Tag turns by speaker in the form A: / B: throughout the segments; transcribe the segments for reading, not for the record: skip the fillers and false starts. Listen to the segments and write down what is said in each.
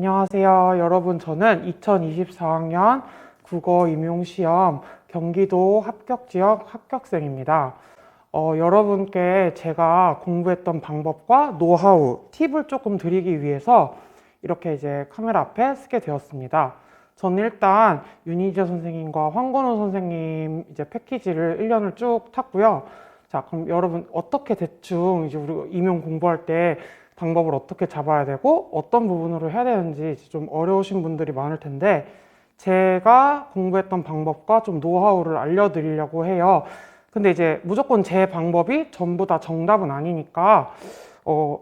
A: 안녕하세요. 여러분, 저는 2024학년 국어 임용시험 경기도 합격지역 합격생입니다. 여러분께 제가 공부했던 방법과 노하우, 팁을 조금 드리기 위해서 이렇게 이제 카메라 앞에 서게 되었습니다. 저는 일단 윤희재 선생님과 황건우 선생님 이제 패키지를 1년을 쭉 탔고요. 자, 그럼 여러분 어떻게 대충 이제 우리 임용 공부할 때 방법을 어떻게 잡아야 되고 어떤 부분으로 해야 되는지 좀 어려우신 분들이 많을 텐데 제가 공부했던 방법과 좀 노하우를 알려드리려고 해요. 근데 이제 무조건 제 방법이 전부 다 정답은 아니니까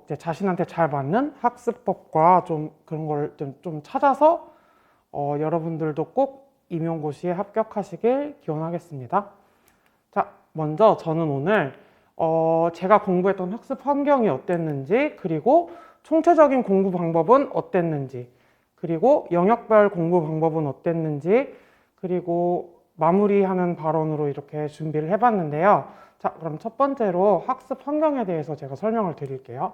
A: 이제 자신한테 잘 맞는 학습법과 좀 그런 걸 좀 찾아서 여러분들도 꼭 임용고시에 합격하시길 기원하겠습니다. 자, 먼저 저는 오늘 제가 공부했던 학습 환경이 어땠는지, 그리고 총체적인 공부 방법은 어땠는지, 그리고 영역별 공부 방법은 어땠는지, 그리고 마무리하는 발언으로 이렇게 준비를 해봤는데요. 자, 그럼 첫 번째로 학습 환경에 대해서 제가 설명을 드릴게요.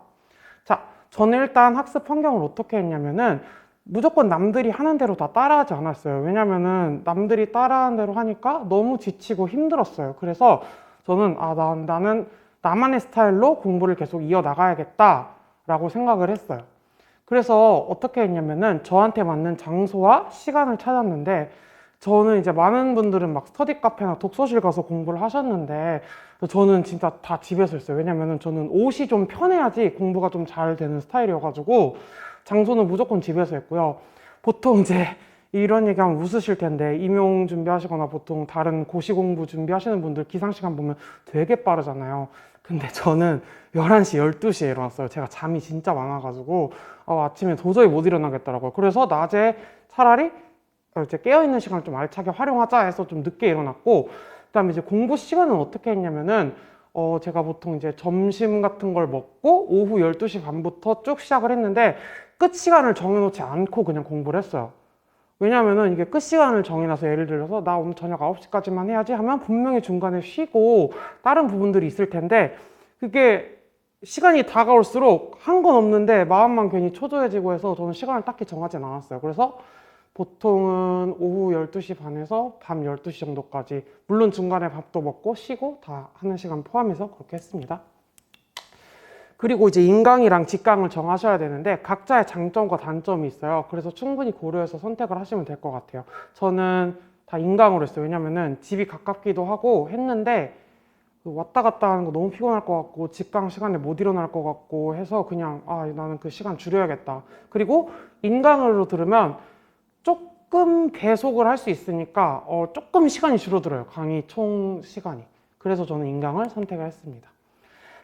A: 자, 저는 일단 학습 환경을 어떻게 했냐면은 무조건 남들이 하는 대로 다 따라하지 않았어요. 왜냐면은 남들이 따라하는 대로 하니까 너무 지치고 힘들었어요. 그래서 저는 나는 나만의 스타일로 공부를 계속 이어나가야겠다 라고 생각을 했어요. 그래서 어떻게 했냐면은 저한테 맞는 장소와 시간을 찾았는데, 저는 이제 많은 분들은 막 스터디 카페나 독서실 가서 공부를 하셨는데 저는 진짜 다 집에서 했어요. 왜냐면은 저는 옷이 좀 편해야지 공부가 좀 잘 되는 스타일이어가지고 장소는 무조건 집에서 했고요. 보통 이제 이런 얘기하면 웃으실 텐데 임용 준비하시거나 보통 다른 고시 공부 준비하시는 분들 기상시간 보면 되게 빠르잖아요. 근데 저는 11시, 12시에 일어났어요. 제가 잠이 진짜 많아가지고 아침에 도저히 못 일어나겠더라고요. 그래서 낮에 차라리 이제 깨어있는 시간을 좀 알차게 활용하자 해서 좀 늦게 일어났고, 그다음에 이제 공부 시간은 어떻게 했냐면은 제가 보통 이제 점심 같은 걸 먹고 오후 12시 반부터 쭉 시작을 했는데 끝 시간을 정해놓지 않고 그냥 공부를 했어요. 왜냐면은 이게 끝 시간을 정해놔서 예를 들어서 나 오늘 저녁 9시까지만 해야지 하면 분명히 중간에 쉬고 다른 부분들이 있을 텐데 그게 시간이 다가올수록 한 건 없는데 마음만 괜히 초조해지고 해서 저는 시간을 딱히 정하진 않았어요. 그래서 보통은 오후 12시 반에서 밤 12시 정도까지, 물론 중간에 밥도 먹고 쉬고 다 하는 시간 포함해서 그렇게 했습니다. 그리고 이제 인강이랑 직강을 정하셔야 되는데 각자의 장점과 단점이 있어요. 그래서 충분히 고려해서 선택을 하시면 될 것 같아요. 저는 다 인강으로 했어요. 왜냐면은 집이 가깝기도 하고 했는데 왔다 갔다 하는 거 너무 피곤할 것 같고 직강 시간에 못 일어날 것 같고 해서 그냥 나는 그 시간 줄여야겠다. 그리고 인강으로 들으면 조금 계속을 할 수 있으니까 조금 시간이 줄어들어요. 강의 총 시간이. 그래서 저는 인강을 선택을 했습니다.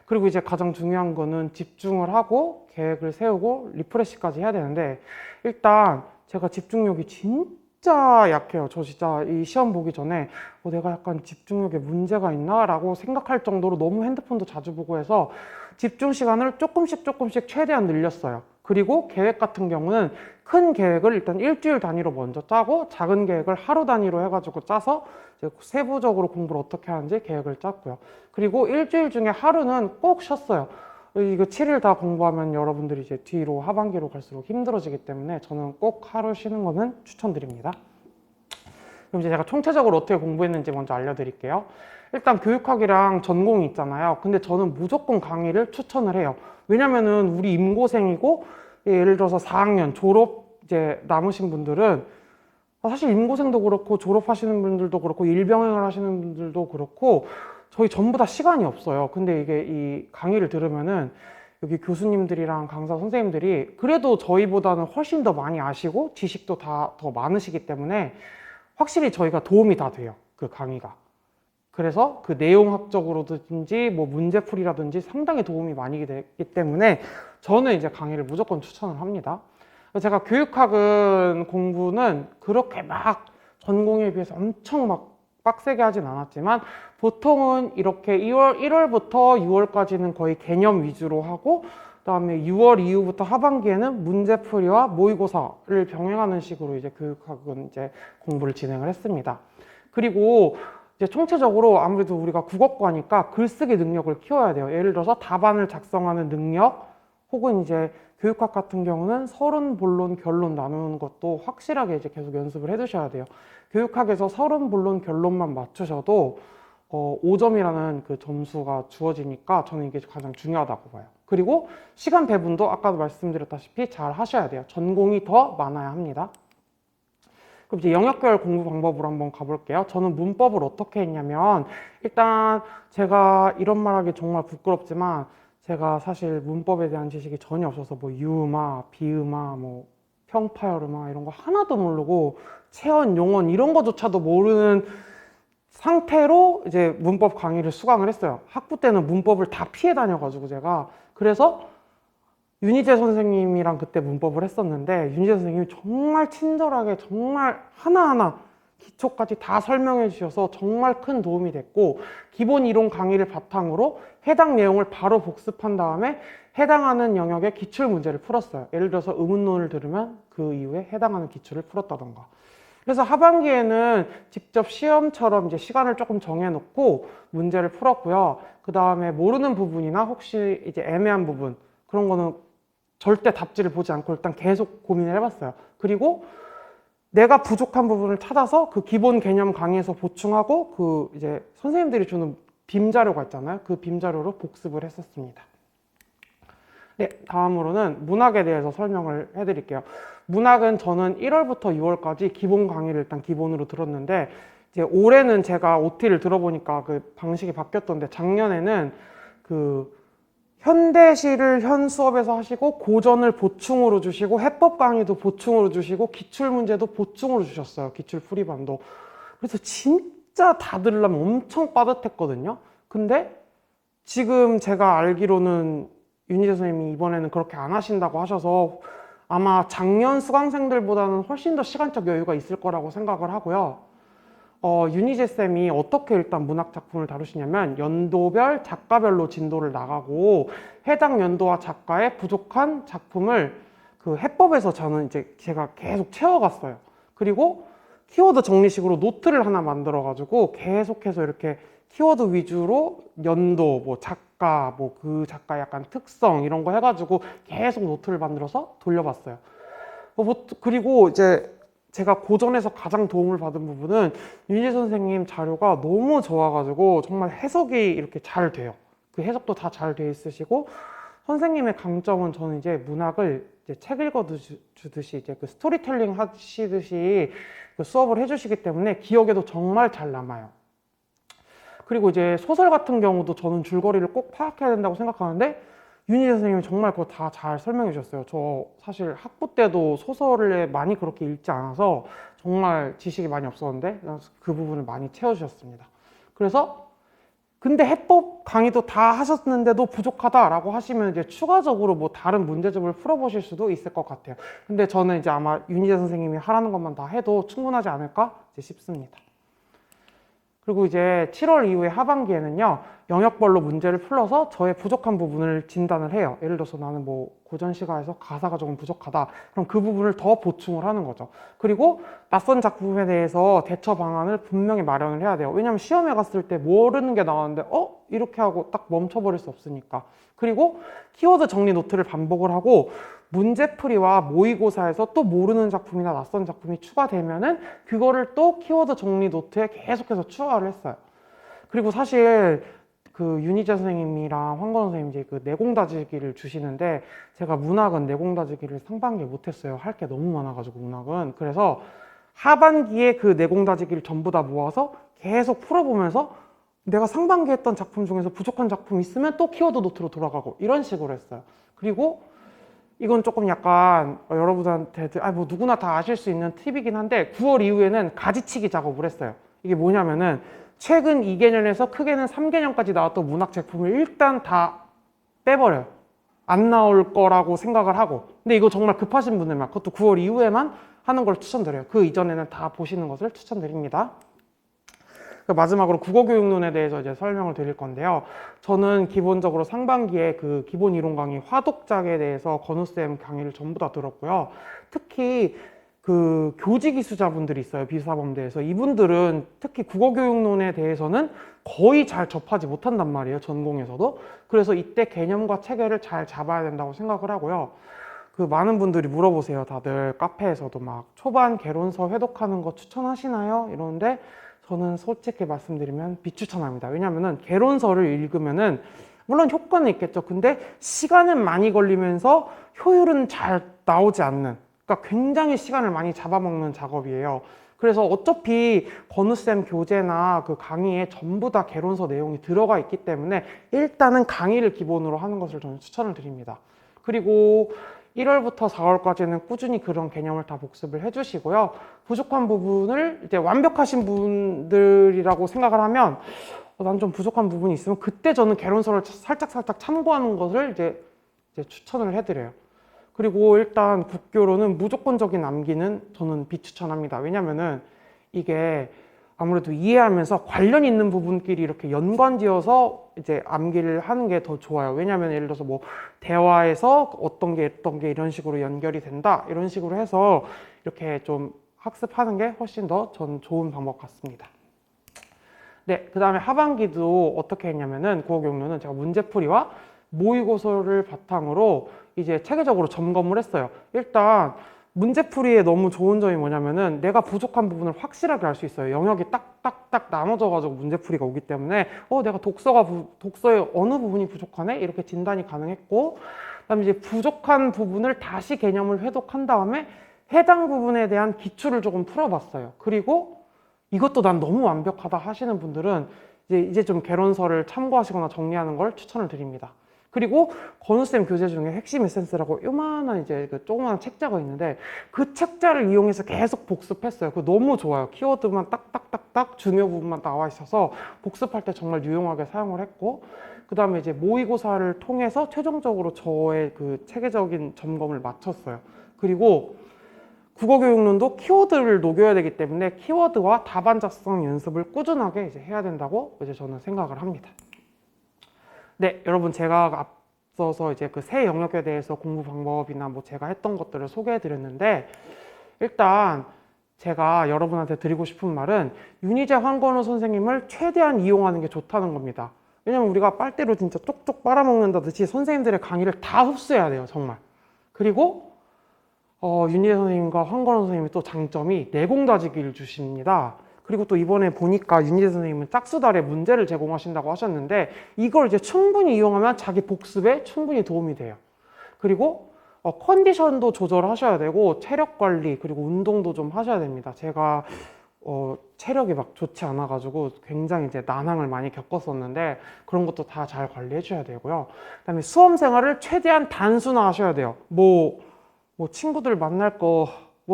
A: 그리고 이제 가장 중요한 거는 집중을 하고 계획을 세우고 리프레시까지 해야 되는데, 일단 제가 집중력이 진짜 약해요. 저 진짜 이 시험 보기 전에 내가 약간 집중력에 문제가 있나? 라고 생각할 정도로 너무 핸드폰도 자주 보고 해서 집중 시간을 조금씩 최대한 늘렸어요. 그리고 계획 같은 경우는 큰 계획을 일단 일주일 단위로 먼저 짜고 작은 계획을 하루 단위로 해가지고 짜서 이제 세부적으로 공부를 어떻게 하는지 계획을 짰고요. 그리고 일주일 중에 하루는 꼭 쉬었어요. 이거 7일 다 공부하면 여러분들이 이제 뒤로 하반기로 갈수록 힘들어지기 때문에 저는 꼭 하루 쉬는 거는 추천드립니다. 그럼 이제 제가 총체적으로 어떻게 공부했는지 먼저 알려드릴게요. 일단 교육학이랑 전공이 있잖아요. 근데 저는 무조건 강의를 추천을 해요. 왜냐면은 우리 임고생이고 예를 들어서 4학년 졸업 이제 남으신 분들은 사실 임고생도 그렇고 졸업하시는 분들도 그렇고 일병행을 하시는 분들도 그렇고 저희 전부 다 시간이 없어요. 근데 이게 이 강의를 들으면은 여기 교수님들이랑 강사 선생님들이 그래도 저희보다는 훨씬 더 많이 아시고 지식도 다 더 많으시기 때문에 확실히 저희가 도움이 다 돼요. 그 강의가. 그래서 그 내용학적으로든지 뭐 문제풀이라든지 상당히 도움이 많이 되기 때문에 저는 이제 강의를 무조건 추천을 합니다. 제가 교육학은 공부는 그렇게 막 전공에 비해서 엄청 막 빡세게 하진 않았지만 보통은 이렇게 1월부터 6월까지는 거의 개념 위주로 하고 그다음에 6월 이후부터 하반기에는 문제풀이와 모의고사를 병행하는 식으로 이제 교육학은 이제 공부를 진행을 했습니다. 그리고 이제 총체적으로 아무래도 우리가 국어과니까 글쓰기 능력을 키워야 돼요. 예를 들어서 답안을 작성하는 능력, 혹은 이제 교육학 같은 경우는 서론, 본론, 결론 나누는 것도 확실하게 이제 계속 연습을 해 두셔야 돼요. 교육학에서 서론, 본론, 결론만 맞추셔도 5점이라는 그 점수가 주어지니까 저는 이게 가장 중요하다고 봐요. 그리고 시간 배분도 아까도 말씀드렸다시피 잘 하셔야 돼요. 전공이 더 많아야 합니다. 그럼 이제 영역별 공부 방법으로 한번 가볼게요. 저는 문법을 어떻게 했냐면, 일단 제가 이런 말하기 정말 부끄럽지만 제가 사실 문법에 대한 지식이 전혀 없어서 뭐 유음화, 비음화, 뭐 평파열음화 이런 거 하나도 모르고 체언, 용언 이런 거조차도 모르는 상태로 이제 문법 강의를 수강을 했어요. 학부 때는 문법을 다 피해 다녀가지고 제가. 그래서 윤희재 선생님이랑 그때 문법을 했었는데, 윤희재 선생님이 정말 친절하게 정말 하나하나 기초까지 다 설명해 주셔서 정말 큰 도움이 됐고, 기본 이론 강의를 바탕으로 해당 내용을 바로 복습한 다음에 해당하는 영역의 기출 문제를 풀었어요. 예를 들어서 의문론을 들으면 그 이후에 해당하는 기출을 풀었다던가. 그래서 하반기에는 직접 시험처럼 이제 시간을 조금 정해놓고 문제를 풀었고요. 그 다음에 모르는 부분이나 혹시 이제 애매한 부분, 그런 거는 절대 답지를 보지 않고 일단 계속 고민을 해봤어요. 그리고 내가 부족한 부분을 찾아서 그 기본 개념 강의에서 보충하고 그 이제 선생님들이 주는 빔자료가 있잖아요. 그 빔자료로 복습을 했었습니다. 네, 다음으로는 문학에 대해서 설명을 해드릴게요. 문학은 저는 1월부터 6월까지 기본 강의를 일단 기본으로 들었는데, 이제 올해는 제가 OT를 들어보니까 그 방식이 바뀌었던데, 작년에는 그 현대시를 현 수업에서 하시고 고전을 보충으로 주시고 해법 강의도 보충으로 주시고 기출문제도 보충으로 주셨어요. 기출 풀이반도. 그래서 진짜 다 들으려면 엄청 빠듯했거든요. 근데 지금 제가 알기로는 윤희재 선생님이 이번에는 그렇게 안 하신다고 하셔서 아마 작년 수강생들보다는 훨씬 더 시간적 여유가 있을 거라고 생각을 하고요. 윤희재 쌤이 어떻게 일단 문학 작품을 다루시냐면 연도별, 작가별로 진도를 나가고 해당 연도와 작가의 부족한 작품을 그 해법에서 저는 이제 제가 계속 채워갔어요. 그리고 키워드 정리식으로 노트를 하나 만들어가지고 계속해서 이렇게 키워드 위주로 연도, 뭐 작가, 뭐 그 작가의 약간 특성 이런 거 해가지고 계속 노트를 만들어서 돌려봤어요. 그리고 이제 제가 고전에서 가장 도움을 받은 부분은 윤희 선생님 자료가 너무 좋아가지고 정말 해석이 이렇게 잘 돼요. 그 해석도 다 잘 돼 있으시고, 선생님의 강점은 저는 이제 문학을 이제 책 읽어주듯이 이제 그 스토리텔링 하시듯이 그 수업을 해주시기 때문에 기억에도 정말 잘 남아요. 그리고 이제 소설 같은 경우도 저는 줄거리를 꼭 파악해야 된다고 생각하는데 윤희 선생님이 정말 그거 다 잘 설명해 주셨어요. 저 사실 학부 때도 소설을 많이 그렇게 읽지 않아서 정말 지식이 많이 없었는데 그 부분을 많이 채워주셨습니다. 그래서 근데 해법 강의도 다 하셨는데도 부족하다라고 하시면 이제 추가적으로 뭐 다른 문제집을 풀어보실 수도 있을 것 같아요. 근데 저는 이제 아마 윤희재 선생님이 하라는 것만 다 해도 충분하지 않을까 싶습니다. 그리고 이제 7월 이후에 하반기에는요, 영역별로 문제를 풀어서 저의 부족한 부분을 진단을 해요. 예를 들어서 나는 뭐 고전시가에서 가사가 조금 부족하다. 그럼 그 부분을 더 보충을 하는 거죠. 그리고 낯선 작품에 대해서 대처 방안을 분명히 마련을 해야 돼요. 왜냐면 시험에 갔을 때 모르는 게 나왔는데 이렇게 하고 딱 멈춰버릴 수 없으니까. 그리고 키워드 정리 노트를 반복을 하고 문제풀이와 모의고사에서 또 모르는 작품이나 낯선 작품이 추가되면은 그거를 또 키워드 정리 노트에 계속해서 추가를 했어요. 그리고 사실 그 윤희재 선생님이랑 황건우 선생님 이제 그 내공다지기를 주시는데 제가 문학은 내공다지기를 상반기에 못했어요. 할 게 너무 많아가지고 문학은. 그래서 하반기에 그 내공다지기를 전부 다 모아서 계속 풀어보면서 내가 상반기 했던 작품 중에서 부족한 작품이 있으면 또 키워드 노트로 돌아가고 이런 식으로 했어요. 그리고 이건 조금 약간 여러분한테 뭐 누구나 다 아실 수 있는 팁이긴 한데 9월 이후에는 가지치기 작업을 했어요. 이게 뭐냐면은 최근 2개년에서 크게는 3개년까지 나왔던 문학 제품을 일단 다 빼버려요. 안 나올 거라고 생각을 하고. 근데 이거 정말 급하신 분들만, 그것도 9월 이후에만 하는 걸 추천드려요. 그 이전에는 다 보시는 것을 추천드립니다. 마지막으로 국어교육론에 대해서 이제 설명을 드릴 건데요. 저는 기본적으로 상반기에 그 기본 이론 강의 화독작에 대해서 건우쌤 강의를 전부 다 들었고요. 특히 그 교직이수자분들이 있어요. 비사범대에서. 이분들은 특히 국어교육론에 대해서는 거의 잘 접하지 못한단 말이에요. 전공에서도. 그래서 이때 개념과 체계를 잘 잡아야 된다고 생각을 하고요. 그 많은 분들이 물어보세요. 다들 카페에서도 막 초반 개론서 회독하는 거 추천하시나요? 이러는데 저는 솔직히 말씀드리면 비추천합니다. 왜냐면은 개론서를 읽으면은 물론 효과는 있겠죠. 근데 시간은 많이 걸리면서 효율은 잘 나오지 않는, 그러니까 굉장히 시간을 많이 잡아먹는 작업이에요. 그래서 어차피 건우쌤 교재나 그 강의에 전부 다 개론서 내용이 들어가 있기 때문에 일단은 강의를 기본으로 하는 것을 저는 추천을 드립니다. 그리고 1월부터 4월까지는 꾸준히 그런 개념을 다 복습을 해주시고요. 부족한 부분을 이제 완벽하신 분들이라고 생각을 하면 난 좀 부족한 부분이 있으면 그때 저는 개론서를 살짝 참고하는 것을 이제 추천을 해드려요. 그리고 일단 국교로는 무조건적인 암기는 저는 비추천합니다. 왜냐면은 이게 아무래도 이해하면서 관련 있는 부분끼리 이렇게 연관지어서 이제 암기를 하는 게 더 좋아요. 왜냐면 예를 들어서 뭐 대화에서 어떤 게 이런 식으로 연결이 된다 이런 식으로 해서 이렇게 좀 학습하는 게 훨씬 더 전 좋은 방법 같습니다. 네, 그 다음에 하반기도 어떻게 했냐면은 국어교육론은 제가 문제풀이와 모의고사를 바탕으로 이제 체계적으로 점검을 했어요. 일단 문제풀이에 너무 좋은 점이 뭐냐면은 내가 부족한 부분을 확실하게 알 수 있어요. 영역이 딱딱딱 나눠져가지고 문제풀이가 오기 때문에 내가 독서의 어느 부분이 부족하네? 이렇게 진단이 가능했고, 그다음에 이제 부족한 부분을 다시 개념을 회독한 다음에 해당 부분에 대한 기출을 조금 풀어봤어요. 그리고 이것도 난 너무 완벽하다 하시는 분들은 이제 좀 개론서를 참고하시거나 정리하는 걸 추천을 드립니다. 그리고 건우쌤 교재 중에 핵심 에센스라고 요만한 이제 그 조그마한 책자가 있는데 그 책자를 이용해서 계속 복습했어요. 그거 너무 좋아요. 키워드만 딱딱딱딱 중요 부분만 나와 있어서 복습할 때 정말 유용하게 사용을 했고, 그 다음에 이제 모의고사를 통해서 최종적으로 저의 그 체계적인 점검을 마쳤어요. 그리고 국어교육론도 키워드를 녹여야 되기 때문에 키워드와 답안 작성 연습을 꾸준하게 이제 해야 된다고 이제 저는 생각을 합니다. 네, 여러분 제가 앞서서 이제 그 세 영역에 대해서 공부 방법이나 뭐 제가 했던 것들을 소개해 드렸는데, 일단 제가 여러분한테 드리고 싶은 말은 윤희재 황건우 선생님을 최대한 이용하는 게 좋다는 겁니다. 왜냐면 우리가 빨대로 진짜 쪽쪽 빨아먹는다듯이 선생님들의 강의를 다 흡수해야 돼요, 정말. 그리고 윤희재 선생님과 황건우 선생님이 또 장점이 내공다지기를 주십니다. 그리고 또 이번에 보니까 윤희재 선생님은 짝수달에 문제를 제공하신다고 하셨는데 이걸 이제 충분히 이용하면 자기 복습에 충분히 도움이 돼요. 그리고 컨디션도 조절하셔야 되고 체력 관리 그리고 운동도 좀 하셔야 됩니다. 제가 체력이 막 좋지 않아 가지고 굉장히 이제 난항을 많이 겪었었는데 그런 것도 다 잘 관리해 줘야 되고요. 그다음에 수험 생활을 최대한 단순화하셔야 돼요. 뭐 친구들 만날 거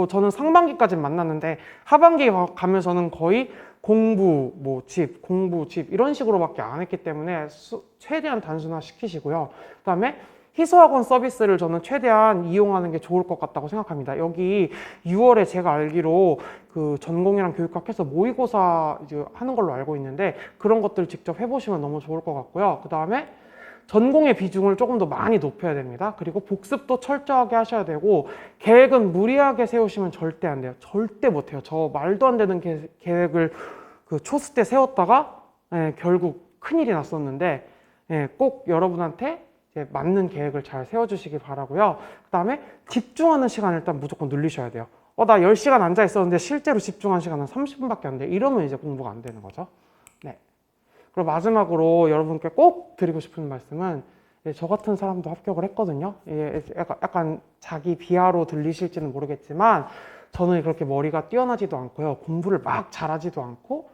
A: 저는 상반기까지는 만났는데 하반기에 가면서는 거의 공부, 공부, 집 이런 식으로밖에 안 했기 때문에 최대한 단순화 시키시고요. 그 다음에 희소학원 서비스를 저는 최대한 이용하는 게 좋을 것 같다고 생각합니다. 여기 6월에 제가 알기로 그 전공이랑 교육학 해서 모의고사 이제 하는 걸로 알고 있는데 그런 것들 직접 해보시면 너무 좋을 것 같고요. 그 다음에 전공의 비중을 조금 더 많이 높여야 됩니다. 그리고 복습도 철저하게 하셔야 되고 계획은 무리하게 세우시면 절대 안 돼요. 절대 못해요. 저 말도 안 되는 계획을 그 초스 때 세웠다가 결국 큰일이 났었는데 꼭 여러분한테 이제 맞는 계획을 잘 세워주시기 바라고요. 그 다음에 집중하는 시간을 일단 무조건 늘리셔야 돼요. 나 10시간 앉아 있었는데 실제로 집중한 시간은 30분밖에 안 돼. 이러면 이제 공부가 안 되는 거죠. 네. 그리고 마지막으로 여러분께 꼭 드리고 싶은 말씀은 저 같은 사람도 합격을 했거든요. 약간 자기 비하로 들리실지는 모르겠지만 저는 그렇게 머리가 뛰어나지도 않고요. 공부를 막 잘하지도 않고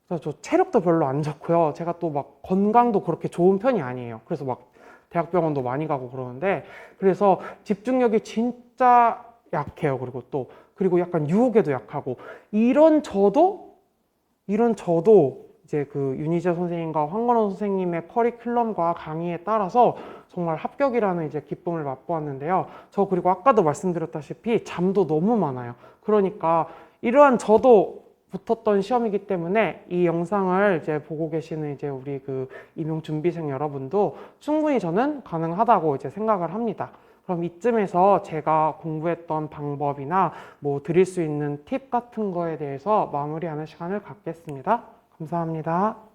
A: 그래서 저 체력도 별로 안 좋고요. 제가 또 막 건강도 그렇게 좋은 편이 아니에요. 그래서 막 대학병원도 많이 가고 그러는데 그래서 집중력이 진짜 약해요. 그리고 약간 유혹에도 약하고 이런 저도 이제 그 윤희재 선생님과 황건우 선생님의 커리큘럼과 강의에 따라서 정말 합격이라는 이제 기쁨을 맛보았는데요. 저 그리고 아까도 말씀드렸다시피 잠도 너무 많아요. 그러니까 이러한 저도 붙었던 시험이기 때문에 이 영상을 이제 보고 계시는 이제 우리 그 임용 준비생 여러분도 충분히 저는 가능하다고 이제 생각을 합니다. 그럼 이쯤에서 제가 공부했던 방법이나 뭐 드릴 수 있는 팁 같은 거에 대해서 마무리하는 시간을 갖겠습니다. 감사합니다.